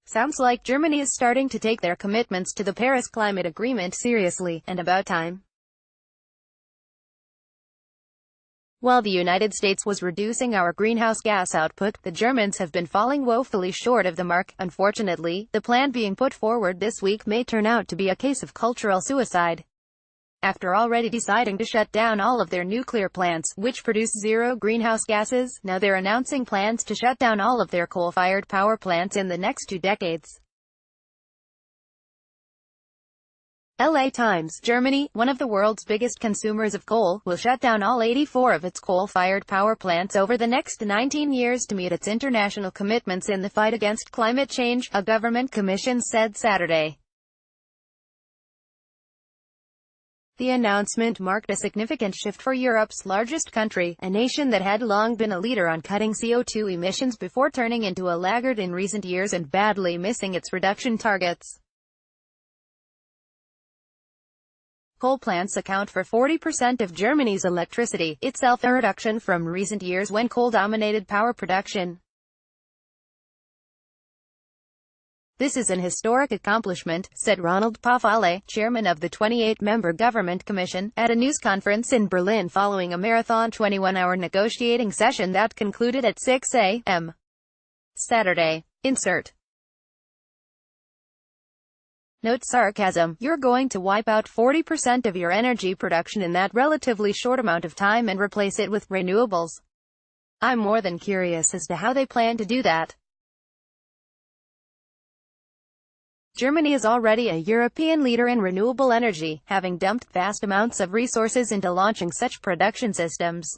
Sounds like Germany is starting to take their commitments to the Paris Climate Agreement seriously, and about time. While the United States was reducing our greenhouse gas output, the Germans have been falling woefully short of the mark. Unfortunately, the plan being put forward this week may turn out to be a case of cultural suicide. After already deciding to shut down all of their nuclear plants, which produce zero greenhouse gases, now they're announcing plans to shut down all of their coal-fired power plants in the next 2 decades. LA Times. Germany, one of the world's biggest consumers of coal, will shut down all 84 of its coal-fired power plants over the next 19 years to meet its international commitments in the fight against climate change, a government commission said Saturday. The announcement marked a significant shift for Europe's largest country, a nation that had long been a leader on cutting CO2 emissions before turning into a laggard in recent years and badly missing its reduction targets. Coal plants account for 40% of Germany's electricity, itself a reduction from recent years when coal dominated power production. This is an historic accomplishment, said Ronald Pafale, chairman of the 28-member government commission, at a news conference in Berlin following a marathon 21-hour negotiating session that concluded at 6 a.m. Saturday. Insert. Note sarcasm. You're going to wipe out 40% of your energy production in that relatively short amount of time and replace it with renewables. I'm more than curious as to how they plan to do that. Germany is already a European leader in renewable energy, having dumped vast amounts of resources into launching such production systems.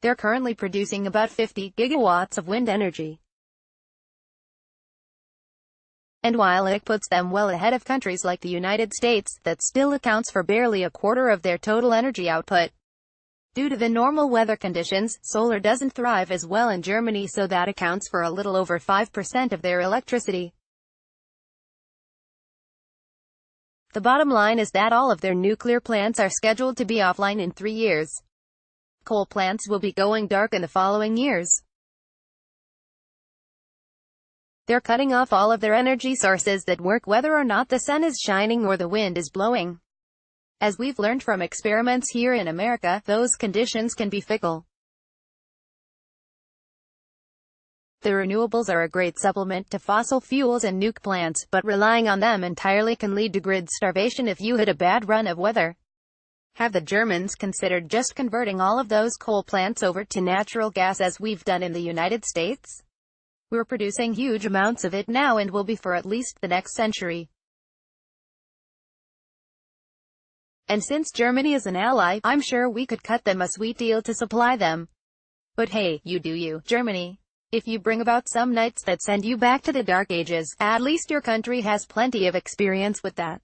They're currently producing about 50 gigawatts of wind energy. And while it puts them well ahead of countries like the United States, that still accounts for barely a quarter of their total energy output. Due to the normal weather conditions, solar doesn't thrive as well in Germany, so that accounts for a little over 5% of their electricity. The bottom line is that all of their nuclear plants are scheduled to be offline in 3 years. Coal plants will be going dark in the following years. They're cutting off all of their energy sources that work whether or not the sun is shining or the wind is blowing. As we've learned from experiments here in America, those conditions can be fickle. The renewables are a great supplement to fossil fuels and nuke plants, but relying on them entirely can lead to grid starvation if you hit a bad run of weather. Have the Germans considered just converting all of those coal plants over to natural gas as we've done in the United States? We're producing huge amounts of it now and will be for at least the next century. And since Germany is an ally, I'm sure we could cut them a sweet deal to supply them. But hey, you do you, Germany. If you bring about some nights that send you back to the dark ages, at least your country has plenty of experience with that.